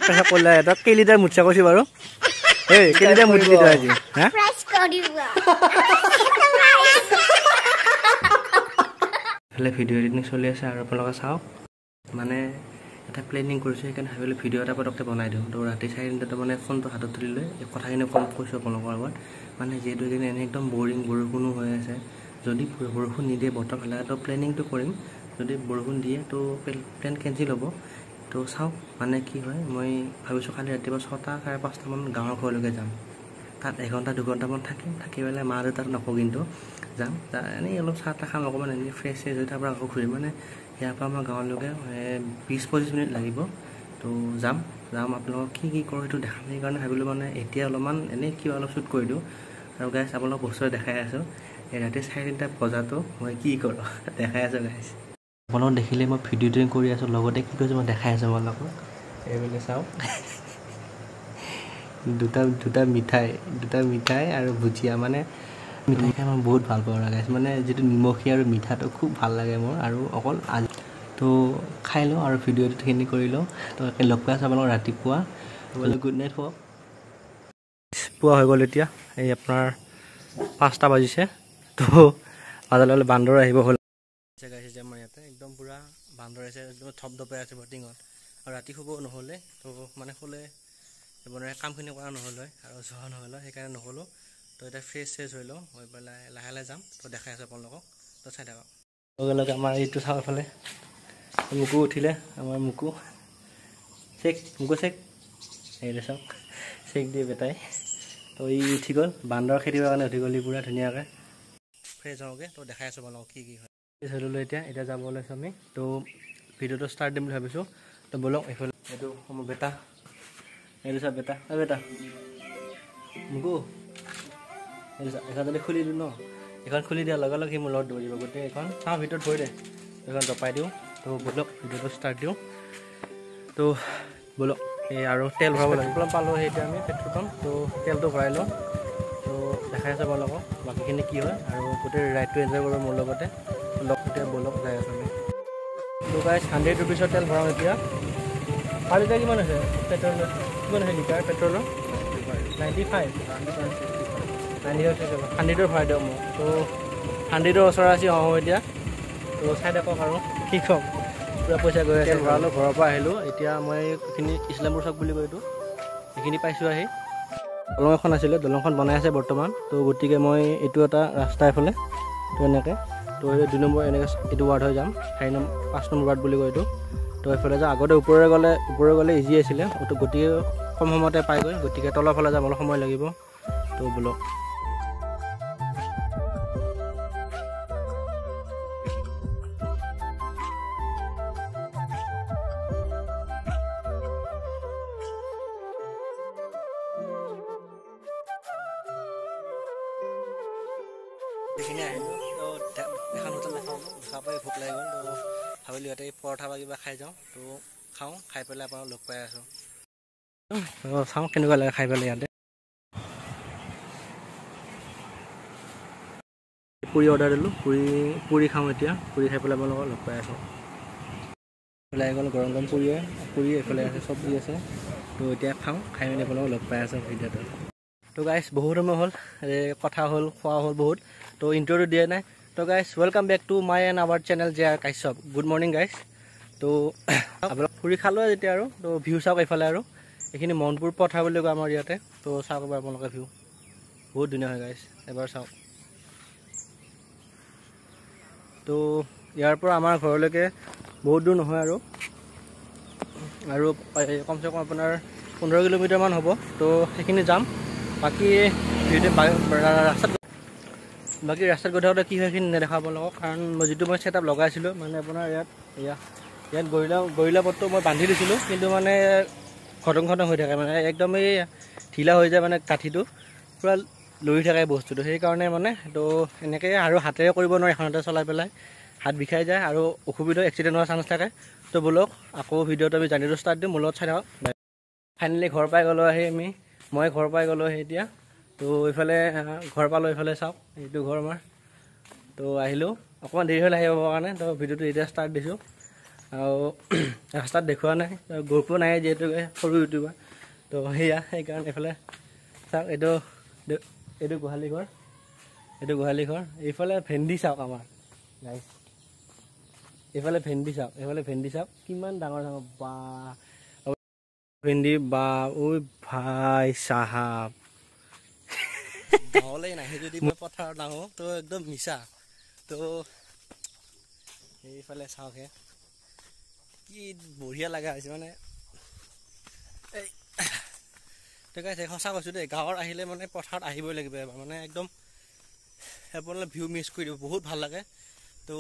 পেশা করলে এটা কে লিটার মুচ্ছা কইছি বারো এই কে লিটার মুচ্ছি দিতে আজি হ্যাঁ প্রেস করিবা হলে ভিডিও এডিটিং চলি আছে আৰু আপোনালোকে চাওক মানে এটা প্লেনিং কৰিছো সেইকাৰণে ভাবিলো ভিডিও এটা পটকতে বনাই দিওঁ তো ৰাতি 4:30 মানে ফোনটো হাতত তুলি লৈ এই কথাখিনি কম কৈছো আপোনালোকৰ আগত মানে যেহেতু এনে একদম বৰিং বৰষুণো হৈ আছে যদি বৰষুণ নিদিয়ে বতৰ হ'লে তো প্লেনিংটো কৰিম যদি বৰষুণ দিয়ে তো প্লেন কেনসেল হ'ব তো চাওক মানে কি হয় মই ভাবিছো কালি ৰাতিপুৱা 6টা 5:30 মান গাঁৱৰ ঘৰলৈকে যাম তাত 1 ঘণ্টা 2 ঘণ্টামান থাকিম থাকি পেলাই মা দেউতাক নকওঁ কিন্তু যাম এনেই অলপ চাহ তা খাম অকণমান এনেই ফ্ৰেছ হৈ তাৰ পৰা আকৌ ঘূৰিম মানে ইয়াৰ পৰা আমাৰ গাঁৱলৈকে 20-25 মিনিট লাগিব তো যাম আপোনালোকক কি কৰোঁ সেইটো দেখাম সেইকাৰণে ভাবিলোঁ মানে এতিয়া অলপমান এনেই কিবা অলপ শ্বুট কৰি দিওঁ আৰু গাইছ আপোনালোকক বস্তুটো দেখাই আছোঁ এই ৰাতি 4:30 বজাতো মই কি কৰোঁ দেখাই আছোঁ গাইছ আপোনালোকক দেখিলে মই ভিডিঅ' এডিটিং কৰি আছোঁ লগতে কি কৰিছোঁ মই দেখাই আছোঁ আপোনালোকক এইবিলাক চাওক দুটা মিঠাই আৰু ভুজিয়া মানে মিঠাই খাই মই বহুত ভাল পাওঁ গাইছ মানে যিটো নিমখীয়া আৰু মিঠাটো খুব ভাল লাগে মোৰ আৰু অকল আজি তো খাই লওঁ আৰু ভিডিঅ'খিনি কৰি লওঁ তো লগ পাই আছোঁ আপোনালোক ৰাতিপুৱা বোলে গুড নাইট হওক পুৱা হৈ গ'ল এতিয়া এই আপোনাৰ 5টা বাজিছে তো বাজাৰলৈ বান্দৰ আহিব হ'ল গাইছে আমাৰ ইয়াতে একদম পূৰা বান্দৰ আহিছে একদম থপথপাই আছে বটিঙত আৰু ৰাতি শুব নহ'লে তো মানে শুলে আপোনাৰ কামখিনি কৰা নহ'ল হয় আৰু যোৱা নহ'ল সেইকাৰণে নক'লোঁ তো এতিয়া ফ্ৰেছ হৈ লওঁ হৈ পেলাই লাহে যাম তো দেখাই আছোঁ আপোনালোকক তো চাই থাকক লগে আমাৰ এইটো চাওঁ এফালে মুকু উঠিলে আমাৰ মুকু চেক এইটো চাওক চেক দিয়ে বেটাই তো ই উঠি গ'ল বান্দৰ খেদিবৰ কাৰণে উঠি গ'ল পূৰা ধুনীয়াকৈ ফ্ৰেছ হওঁগৈ তো দেখাই আছোঁ আপোনালোকক কি হয় ফ্ৰেছ হৈ ল'লোঁ এতিয়া যাব ওলাইছোঁ আমি তো ভিডিঅ'টো ষ্টাৰ্ট দিম বুলি ভাবিছোঁ তো ব'লক এইফালে এইটো মোৰ বেটা এইটো চাওক বেটা মুকু এইটো চাওক এখন যদি খুলি দিওঁ ন এখন খুলি দিয়াৰ লগে লগে সি মোৰ লগত দৌৰিব গোটেই এখন চাওঁ ভিতৰত থৈ দে এখন জপাই দিওঁ তো ব'লক ভিডিঅ'টো ষ্টাৰ্ট দিওঁ তো ব'লক এই আৰু তেল ভৰাব লাগিব পালোঁ এতিয়া আমি পেট্ৰল পাম্প তো তেলটো ভৰাই লওঁ তো দেখাই আছোঁ আপোনালোকক বাকীখিনি কি হয় আৰু গোটেই ৰাইডটো এনজয় কৰিব মোৰ লগতে এতিয়া ব'লক যাই আছোঁ আমি তো গাইছ 100 ৰুপিছৰ তেল ভৰাওঁ এতিয়া পাৰ লিটাৰ কিমান আছে পেট্ৰলৰ কিমান আছে লিটাৰ পেট্ৰলৰ 95 100ৰ ভৰাই দিয়ক মোক তো 100ৰ ওচৰা আছে এতিয়া তো চাই থাকক আৰু কি ক'ম পূৰা পইচা গৈ আছে ভৰালোঁ ঘৰৰ পৰা আহিলোঁ এতিয়া মই এইখিনি ইছলামপুৰ চক বুলি কয় এইটো এইখিনি পাইছোঁ আহি দলং এখন আছিলে দলংখন বনাই আছে বৰ্তমান তো গতিকে মই এইটো এটা ৰাস্তা এফালে তো এনেকৈ তো এই 2 নম্বৰ এনেকৈ এইটো ৱাৰ্ড হৈ যাম 5 নম্বৰ ৱাৰ্ড বুলি কয় এইটো তো এইফালে যাওঁ আগতে ওপৰে গ'লে ইজি আছিলে গতিকে কম সময়তে পাইগৈ গতিকে তলৰ ফালে যাম অলপ সময় লাগিব তো ব'লক এইখিনি আহিলোঁ তো এখন হোটেল দেখালোঁ দেখা পাই ভোক লাগি গ'ল তো ভাবিলোঁ ইয়াতে পৰঠা বা কিবা খাই যাওঁ তো খাই পেলাই আপোনাক লগ পাই আছোঁ চাওঁ কেনেকুৱা লাগে খাই পেলাই ইয়াতে পুৰি অৰ্ডাৰ দিলোঁ পুৰি খাওঁ এতিয়া পুৰি খাই পেলাই আপোনালোকক লগ পাই আছোঁ এইফালে আহি গ'ল গৰম পুৰি এইফালে আছে চব্জি আছে তো এতিয়া খাই মেলি আপোনালোকক লগ পাই আছোঁ ভিডিঅ'টো তো গাইছ বহুত সময় হ'ল কথা হ'ল খোৱা হ'ল বহুত তো ইণ্টাৰভিউ দিয়া নাই তো guys welcome back to my and our channel JR Kashyap good morning guys তো আপোনালোক ফুৰি খালোঁ যেতিয়া আৰু তো ভিউ চাওক এইফালে আৰু এইখিনি মনপুৰ পথাৰ বুলি কয় আমাৰ ইয়াতে তো চাওক এবাৰ আপোনালোকে ভিউ বহুত ধুনীয়া হয় গাইছ এবাৰ চাওক তো ইয়াৰ পৰা আমাৰ ঘৰলৈকে বহুত দূৰ নহয় আৰু কমচে কম আপোনাৰ 15 কিলোমিটাৰমান হ'ব তো সেইখিনি যাম বাকী ৰাস্তাত গৈ থাকোঁতে কি হয় সেইখিনি নেদেখাব আপোনালোকক কাৰণ মই যিটো ছেটআপ লগাইছিলোঁ মানে আপোনাৰ ইয়াত গৰিলা পথটো মই বান্ধি দিছিলোঁ কিন্তু মানে খতম হৈ থাকে মানে একদমেই ঢিলা হৈ যায় মানে কাঠিটো পূৰা লৰি থাকে বস্তুটো সেইকাৰণে মানে তো এনেকৈ আৰু হাতেৰে কৰিব নোৱাৰি এখনতে চলাই পেলাই হাত বিষাই যায় আৰু অসুবিধা এক্সিডেণ্ট হোৱাৰ চান্স থাকে তো ব'লক আকৌ ভিডিঅ'টো আমি জাৰ্নিটো ষ্টাৰ্ট দিম মোৰ লগত চাই থাকক ফাইনেলি ঘৰ পাই গ'লোঁ মই ঘৰ পাই গ'লোঁ এতিয়া তো এইফালে ঘৰ পালোঁ এইফালে চাওক এইটো ঘৰ আমাৰ তো আহিলোঁ অকণমান দেৰি হ'ল আহিবৰ কাৰণে তো ভিডিঅ'টো এতিয়া ষ্টাৰ্ট দিছোঁ আৰু ৰাস্তাত দেখুওৱা নাই গ্ৰুপো নাই যিহেতু সৰু ইউটিউবাৰ তো সেয়া সেইকাৰণে এইফালে চাওক এইটো গোহালি ঘৰ এইফালে ভেন্দি চাওক আমাৰ গাইছ এইফালে ভেন্দি চাওক কিমান ডাঙৰ বা ভেন্দি বা ঐ ভাই চাহাব গাঁৱলৈ নাহে যদি মই পথাৰত নাহো তো একদম মিছা তো এইফালে চাওকহে কি বঢ়িয়া লগা হৈছে মানে এই সঁচা কৈছোঁ দেই গাঁৱত আহিলে মানে পথাৰত আহিবই লাগিব এবাৰ মানে একদম আপোনালোকে ভিউ মিছ কৰি দিব বহুত ভাল লাগে তো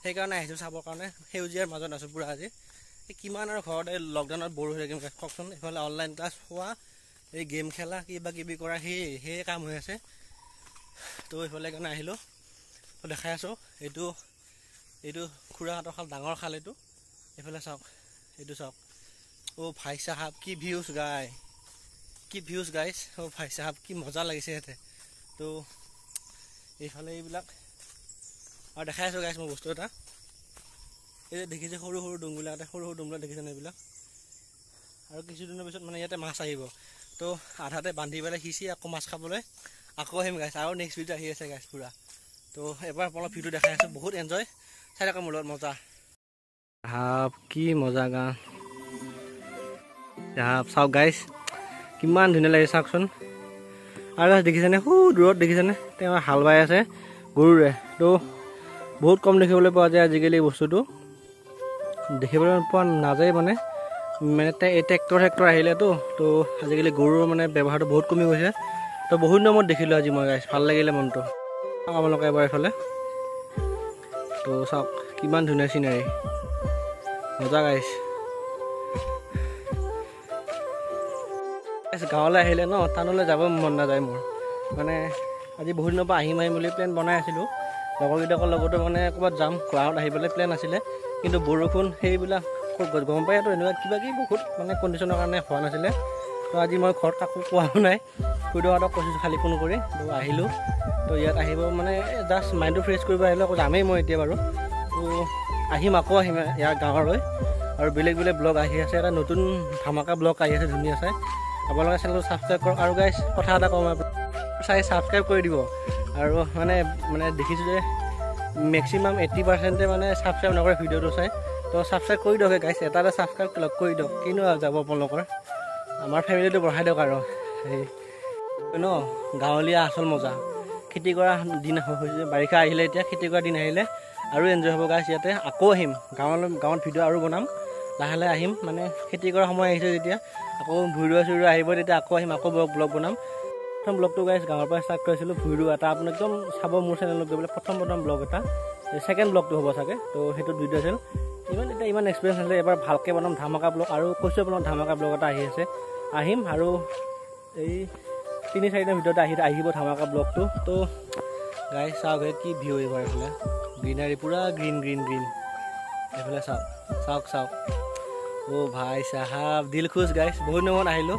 সেইকাৰণে আহিছোঁ চাবৰ কাৰণে সেউজীয়াৰ মাজত আছোঁ পূৰা আজি কিমান আৰু ঘৰতে লকডাউনত ব'ৰ হৈ থাকিম কওকচোন এইফালে অনলাইন ক্লাছ হোৱা এই গেম খেলা কিবা কিবি কৰা সেই কাম হৈ আছে তো এইফালে কাৰণে আহিলোঁ তো দেখাই আছোঁ এইটো খুৰাহঁতৰ খাল ডাঙৰ খাল এইফালে চাওক এইটো চাওক অ' ভাই চাহাব কি ভিউজ গাইছ অ' ভাই চাহাব কি মজা লাগিছে ইয়াতে তো এইফালে এইবিলাক আৰু দেখাই আছোঁ গাইছ মই বস্তু এটা এই যে দেখিছে সৰু ডুংবিলাক দেখিছেনে এইবিলাক আৰু কিছুদিনৰ পিছত মানে ইয়াতে মাছ আহিব তো আধাতে বান্ধি পেলাই সিঁচি আকৌ মাছ খাবলৈ আকৌ আহিম গাইছ আৰু নেক্সট ভিডিঅ' আহি আছে গাইছ পুৰা তো এবাৰ অলপ ভিডিঅ' দেখাই আছোঁ বহুত এনজয় চাই থাকক মোৰ লগত মজা কি মজা গান চাওক গাইছ কিমান ধুনীয়া লাগিছে চাওকচোন আৰু গাছ দেখিছেনে দূৰত দেখিছেনে তেওঁ হাল বাই আছে গৰুৰে তো বহুত কম দেখিবলৈ পোৱা যায় আজিকালি এই বস্তুটো দেখিবলৈ পোৱা নাযায় মানে ট্ৰেক্টৰ আহিলেতো তো আজিকালি গৰুৰ মানে ব্যৱহাৰটো বহুত কমি গৈছে তো বহুত দিনৰ মূৰত দেখিলোঁ আজি মই গাইছ ভাল লাগিলে মনটো আপোনালোকে এবাৰ এইফালে তো চাওক কিমান ধুনীয়া চিনাৰী মজা গাইছ গাঁৱলৈ আহিলে ন টাউনলৈ যাব মন নাযায় মোৰ মানে আজি বহুত দিনৰ পৰা আহিম বুলি প্লেন বনাই আছিলোঁ লগৰকেইটাকৰ লগতো মানে ক'ৰবাত যাম গাঁৱত আহিবলৈ প্লেন আছিলে কিন্তু বৰষুণ সেইবিলাক গম পায়তো এনেকুৱা কিবা কিবি বহুত মানে কণ্ডিশ্যনৰ কাৰণে হোৱা নাছিলে তো আজি মই ঘৰত কাকো কোৱাও নাই খুৰীদেউহঁতক কৈছোঁ খালী ফোন কৰি তো আহিলোঁ তো ইয়াত আহিব মানে জাষ্ট মাইণ্ডটো ফ্ৰেছ কৰিব আহিলোঁ আকৌ যামেই মই এতিয়া বাৰু তো আকৌ আহিম ইয়াৰ গাঁৱলৈ আৰু বেলেগ ব্লগ আহি আছে এটা নতুন ধামাকা ব্লগ আহি আছে ধুনীয়া চাই আপোনালোকে চেনেলটো ছাবস্ক্ৰাইব কৰক আৰু গাইছ কথা এটা কওঁ চাই ছাবস্ক্ৰাইব কৰি দিব আৰু মানে দেখিছোঁ যে মেক্সিমাম 80% মানে ছাবস্ক্ৰাইব নকৰে ভিডিঅ'টো চাই তো ছাবস্ক্ৰাইব কৰি দিয়ক গাইছ এটা ছাবস্ক্ৰাইব কৰি দিয়ক কিনো যাব আপোনালোকৰ আমাৰ ফেমিলিটো বঢ়াই দিয়ক আৰু সেই ন গাঁৱলীয়া আচল মজা খেতি কৰা দিন হৈছে বাৰিষা আহিলে এতিয়া খেতি কৰা দিন আহিলে আৰু এনজয় হ'ব গাইছ ইয়াতে আকৌ আহিম গাঁৱত ভিডিঅ' আৰু বনাম লাহে লাহে আহিম মানে খেতি কৰা সময় আহিছে যেতিয়া আকৌ ভুঁই ৰুৱা আহিব তেতিয়া আকৌ আহিম আকৌ ব্লগ বনাম প্ৰথম ব্লগটো গাইছ গাঁৱৰ পৰা ষ্টাৰ্ট কৰিছিলোঁ ভুঁই ৰুৱা এটা আপুনি একদম চাব মোৰ চেনেলত গৈ পেলাই প্ৰথম ব্লগ এটা ছেকেণ্ড ব্লগটো হ'ব চাগে তো সেইটোত ভিডিঅ' আছিল ইমান এক্সপিৰিয়েঞ্চ আছিলে এবাৰ ভালকৈ বনাম ধামাকা ব্লগ আৰু কৈছোঁ আপোনাক ধামাকা ব্লগ এটা আহি আছে আহিম আৰু এই 3-4 দিনৰ ভিতৰতে আহিব ধামাকা ব্লগটো তো গাইছ চাওক কি ভিউ এইবাৰ এইফালে গ্ৰীনাৰী পূৰা গ্ৰীণ এইফালে চাওক অ' ভাই চাহাব দিল খুচ গাইছ বহুত দিনত আহিলোঁ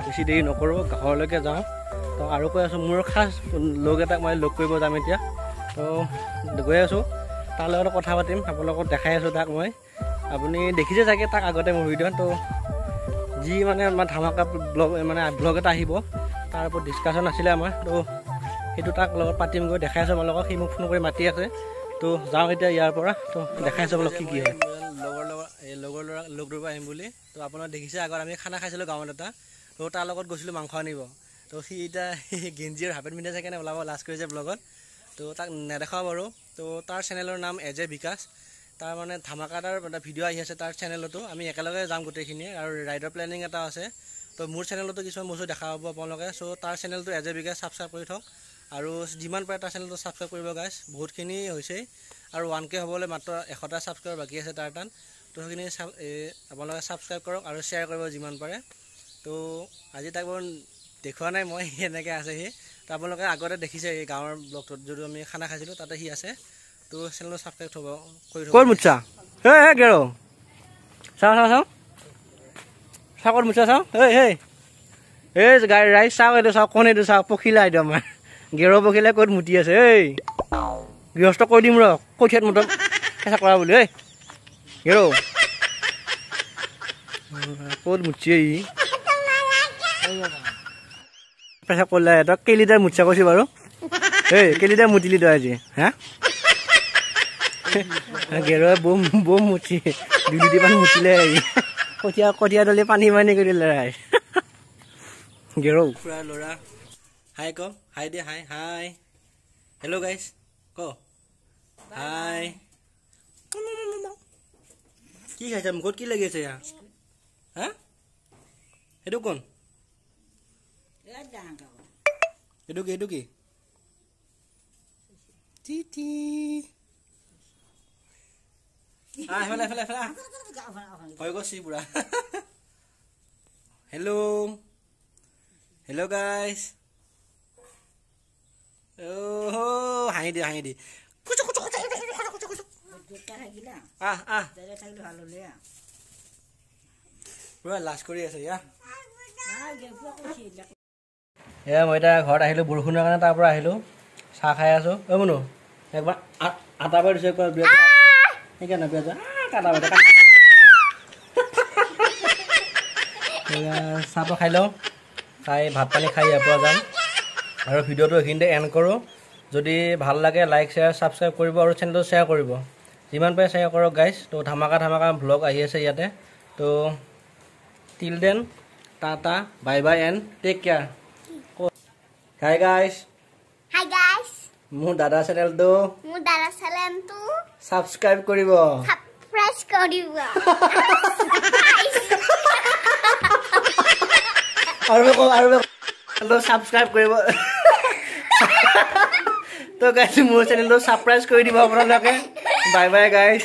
বেছি দেৰি নকৰোঁ ঘৰলৈকে যাওঁ তো আৰু কৈ আছোঁ মোৰ খাছ লগ এটাক মই লগ কৰিব যাম এতিয়া তো গৈ আছোঁ তাৰ লগত কথা পাতিম আপোনালোকক দেখাই আছোঁ তাক মই আপুনি দেখিছে চাগে তাক আগতে মোৰ ভিডিঅ'ত তো যি মানে আমাৰ ধামাকা ব্লগ এটা আহিব তাৰ ওপৰত ডিছকাশ্যন আছিলে আমাৰ তো সেইটো তাক লগত পাতিমগৈ দেখাই আছোঁ আপোনালোকক সি মোক ফোন কৰি মাতি আছে তো যাওঁ এতিয়া ইয়াৰ পৰা তো দেখাই আছোঁ আপোনালোক কি হয় লগৰ ল'ৰা লগ ধৰিব আহিম বুলি তো আপোনাক দেখিছে আগত আমি খানা খাইছিলোঁ গাঁৱত এটা তো তাৰ লগত গৈছিলোঁ মাংস আনিব তো সি এতিয়া গেঞ্জি আৰু হাফেট পিন্ধি চাগে ওলাব লাজ কৰিছে ব্লগত তো তাক নেদেখাওঁ বাৰু তো তাৰ চেনেলৰ নাম এজে বিকাশ তাৰ মানে ধামাকাদাৰ এটা ভিডিঅ' আহি আছে তাৰ চেনেলতো আমি একেলগে যাম গোটেইখিনিয়ে আৰু ৰাইডৰ প্লেনিং এটা আছে তো মোৰ চেনেলতো কিছুমান বস্তু দেখা পাব আপোনালোকে চ' তাৰ চেনেলটো এজে বিকাশ ছাবস্ক্ৰাইব কৰি থওক আৰু যিমান পাৰে তাৰ চেনেলটো ছাবস্ক্ৰাইব কৰিব গাইছ বহুতখিনি হৈছেই আৰু 1K হ'বলৈ মাত্ৰ 100টা ছাবস্ক্ৰাইবাৰ বাকী আছে তাৰ তাত তো সেইখিনি আপোনালোকে ছাবস্ক্ৰাইব কৰক আৰু শ্বেয়াৰ কৰিব যিমান পাৰে তো আজি তাক বাৰু দেখুওৱা নাই মই এনেকৈ আছে সি তো আপোনালোকে আগতে দেখিছে এই গাঁৱৰ ব্লগটোত যদিও আমি খানা খাইছিলোঁ তাতে সি আছে তো চেনেলটো ছাবস্ক্ৰাইব কৰি থ'ব ক'ত মুঠা হে গেৰ চাওঁ ক'ত মুঠা চাওঁ এই গাড়ী ৰাইজ চাওঁ এইটো চাওঁ কোন এইটো চাওঁ পখিলা এইটো আমাৰ গেৰ পখিলা ক'ত মুতি আছে এই গৃহস্থ কৈ দিম ৰ কঠিয়াত মুঠত কেঁচা কৰা বুলি গেৰো ক'ত মুচি পেচা কৰিলে তই কেইলিটাৰ মুচা কৈছি বাৰু এই কেইলিটাৰ মুতিলি তই আজি হা গেৰুৱে বম মুচি 2 লিটাৰমান মুতিলে কঠীয়া দলি পানী কৰি লৰাই গেৰু পুৰা ল'ৰা হাই ক হাই দে হাই হেল্ল' গাইজ ক হাই কি খাইছা মুখত কি লাগি আছে ইয়া হা এইটো কোন এইটো কি টিটি ফেলা হৈ গৈছি পুৰা হেল্ল' গাইজ হাঁহি দি পুৰা লাজ কৰি আছে এয়া মই এতিয়া ঘৰত আহিলোঁ বৰষুণৰ কাৰণে তাৰ পৰা আহিলোঁ চাহ খাই আছোঁ মনো একবাৰ আটা বাৰ দিছোঁ সেইকাৰণে পিঁয়াজ চাহটো খাই লওঁ খাই ভাত পানী খাই ইয়াৰ পৰা যাম আৰু ভিডিঅ'টো এইখিনিতে এণ্ড কৰোঁ যদি ভাল লাগে লাইক শ্বেয়াৰ ছাবস্ক্ৰাইব কৰিব আৰু চেনেলটো শ্বেয়াৰ কৰিব যিমান পাৰে শ্বেয়াৰ কৰক গাইজ তো ধামাকা ভ্লগ আহি আছে ইয়াতে তো till then tata bye bye and take care hi guys মোৰ দাদা চেনেলটো ছাবস্ক্ৰাইব কৰিব আৰু ছাবস্ক্ৰাইব কৰিব তো গাইজ মোৰ চেনেলটো ছাৰপ্ৰাইজ কৰি দিব আপোনালোকে বাই বাই গাইজ